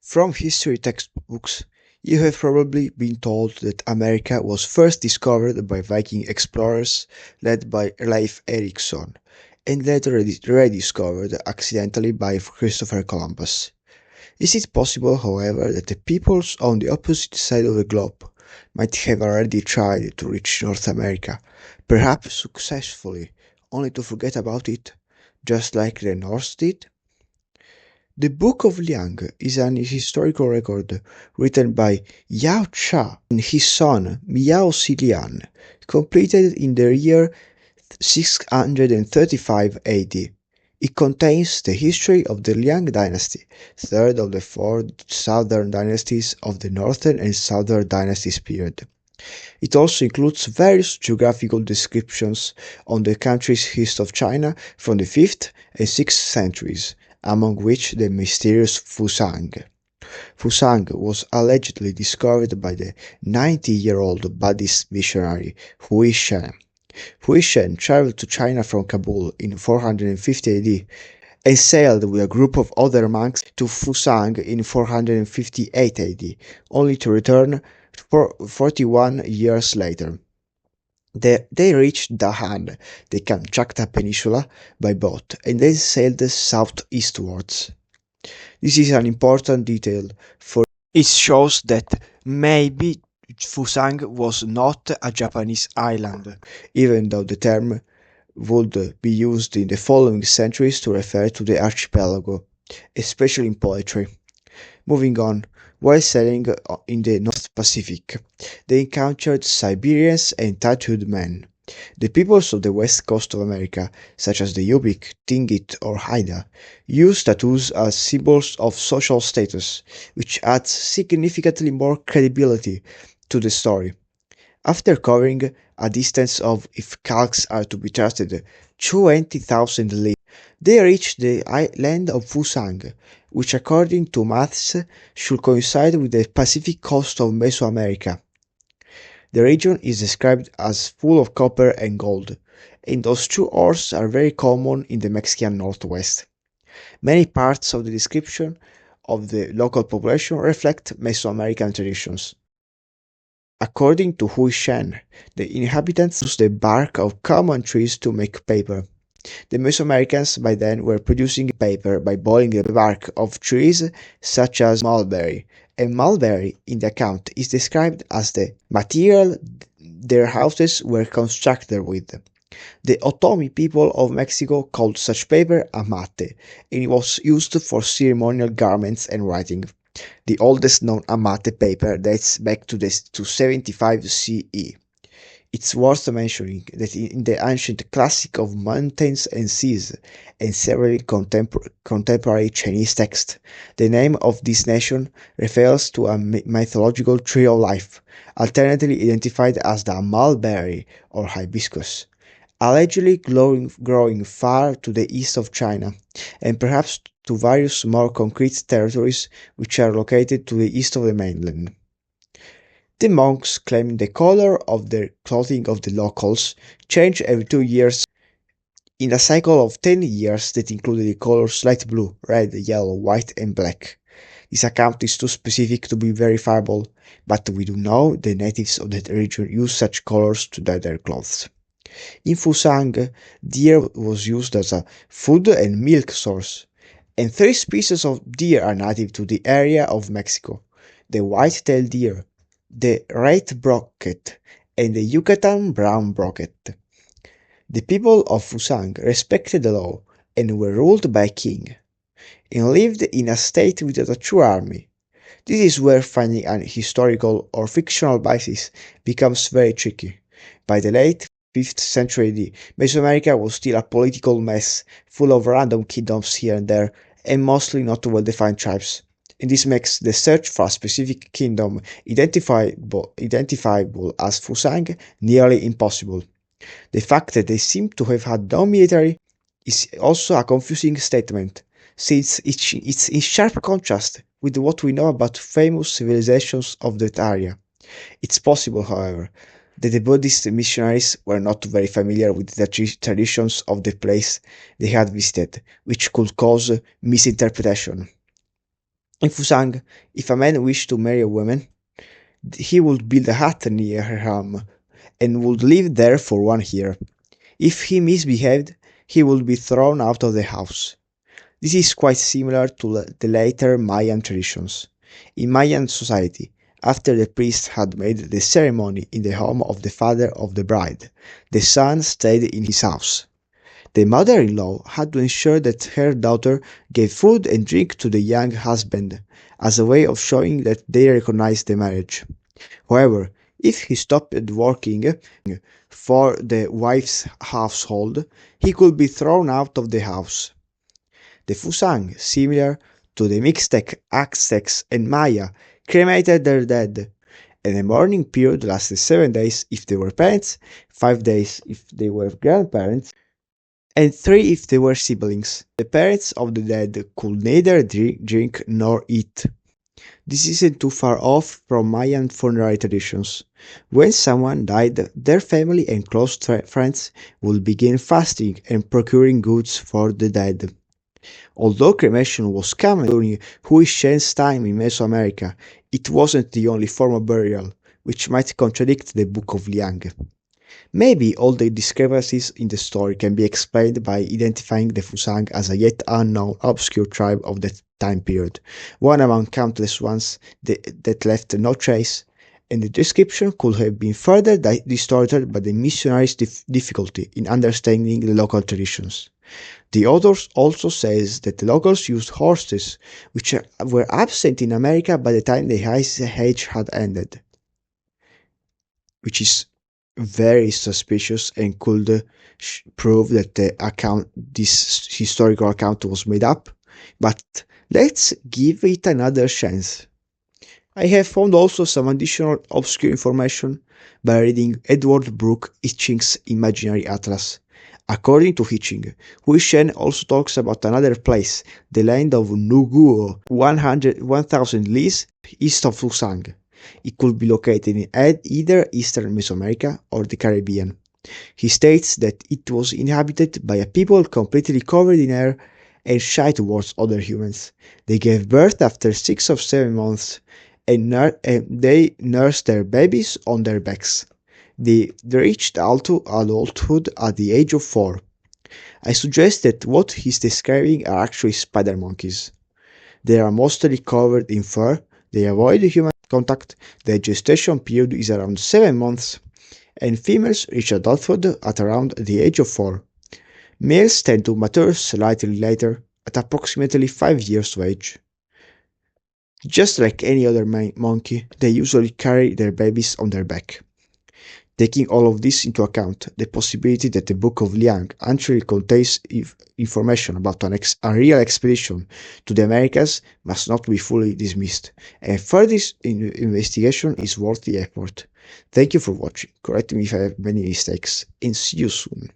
From history textbooks, you have probably been told that America was first discovered by Viking explorers led by Leif Erikson, and later rediscovered accidentally by Cristopher Columbus. Is it possible, however, that the peoples on the opposite side of the globe might have already tried to reach North America, perhaps successfully, only to forget about it, just like the Norse did? The Book of Liang is an historical record written by Yao Cha and his son Miao Xilian, completed in the year 635 AD. It contains the history of the Liang dynasty, third of the four southern dynasties of the northern and southern dynasties period. It also includes various geographical descriptions on the country's east of China from the 5th and 6th centuries, among which the mysterious Fusang. Fusang was allegedly discovered by the 90-year-old Buddhist missionary Hui Shen. Hui Shen traveled to China from Kabul in 450 AD and sailed with a group of other monks to Fusang in 458 AD, only to return 41 years later. They reached Dahan, the Kamchatka Peninsula, by boat, and then sailed southeastwards. This is an important detail, for it shows that maybe Fusang was not a Japanese island, even though the term would be used in the following centuries to refer to the archipelago, especially in poetry. Moving on, while sailing in the North Pacific, they encountered Siberians and tattooed men. The peoples of the west coast of America, such as the Yupik, Tlingit, or Haida, used tattoos as symbols of social status, which adds significantly more credibility to the story. After covering a distance of, if calcs are to be trusted, 20,000 leagues, they reached the land of Fusang, which according to maths should coincide with the Pacific coast of Mesoamerica. The region is described as full of copper and gold, and those two ores are very common in the Mexican Northwest. Many parts of the description of the local population reflect Mesoamerican traditions. According to Hui Shen, the inhabitants used the bark of common trees to make paper. The Mesoamericans by then were producing paper by boiling the bark of trees such as mulberry, and mulberry in the account is described as the material their houses were constructed with. The Otomi people of Mexico called such paper amate, and it was used for ceremonial garments and writing. The oldest known amate paper dates back to 75 CE. It's worth mentioning that in the ancient classic of mountains and seas and several contemporary Chinese texts, the name of this nation refers to a mythological tree of life, alternately identified as the mulberry or hibiscus, allegedly growing far to the east of China, and perhaps to various more concrete territories which are located to the east of the mainland. The monks claim the color of the clothing of the locals changed every 2 years in a cycle of 10 years that included the colors light blue, red, yellow, white, and black. This account is too specific to be verifiable, but we do know the natives of that region use such colors to dye their clothes. In Fusang, deer was used as a food and milk source, and 3 species of deer are native to the area of Mexico: the white-tailed deer, the red brocket, and the Yucatan brown brocket. The people of Fusang respected the law and were ruled by a king, and lived in a state without a true army. This is where finding an historical or fictional basis becomes very tricky. By the late 5th century AD, Mesoamerica was still a political mess, full of random kingdoms here and there, and mostly not well-defined tribes. And this makes the search for a specific kingdom identifiable as Fusang nearly impossible. The fact that they seem to have had no military is also a confusing statement, since it's in sharp contrast with what we know about famous civilizations of that area. It's possible, however, that the Buddhist missionaries were not very familiar with the traditions of the place they had visited, which could cause misinterpretation. In Fusang, if a man wished to marry a woman, he would build a hut near her home and would live there for 1 year. If he misbehaved, he would be thrown out of the house. This is quite similar to the later Mayan traditions. In Mayan society, after the priest had made the ceremony in the home of the father of the bride, the son stayed in his house. The mother-in-law had to ensure that her daughter gave food and drink to the young husband, as a way of showing that they recognized the marriage. However, if he stopped working for the wife's household, he could be thrown out of the house. The Fusang, similar to the Mixtec, Aztecs, and Maya, cremated their dead, and the mourning period lasted 7 days if they were parents, 5 days if they were grandparents, and 3 if they were siblings. The parents of the dead could neither drink nor eat. This isn't too far off from Mayan funerary traditions. When someone died, their family and close friends would begin fasting and procuring goods for the dead. Although cremation was common during Hui Shen's time in Mesoamerica, it wasn't the only form of burial, which might contradict the Book of Liang. Maybe all the discrepancies in the story can be explained by identifying the Fusang as a yet unknown obscure tribe of that time period, one among countless ones that left no trace, and the description could have been further distorted by the missionaries' difficulty in understanding the local traditions. The author also says that the locals used horses, which were absent in America by the time the Ice Age had ended, which is very suspicious and could prove that this historical account was made up. But let's give it another chance. I have found also some additional obscure information by reading Edward Brooke Hitching's Imaginary Atlas. According to Hitching, Hui Shen also talks about another place, the land of Nuguo, 1,000 leagues east of Fusang. It could be located in either eastern Mesoamerica or the Caribbean. He states that it was inhabited by a people completely covered in hair and shy towards other humans. They gave birth after 6 or 7 months, and they nursed their babies on their backs. They reached adulthood at the age of 4. I suggest that what he's describing are actually spider monkeys. They are mostly covered in fur, they avoid human contact, their gestation period is around 7 months, and females reach adulthood at around the age of 4. Males tend to mature slightly later, at approximately 5 years of age. Just like any other monkey, they usually carry their babies on their back. Taking all of this into account, the possibility that the Book of Liang actually contains information about a real expedition to the Americas must not be fully dismissed, and further investigation is worth the effort. Thank you for watching, correct me if I have many mistakes, and see you soon.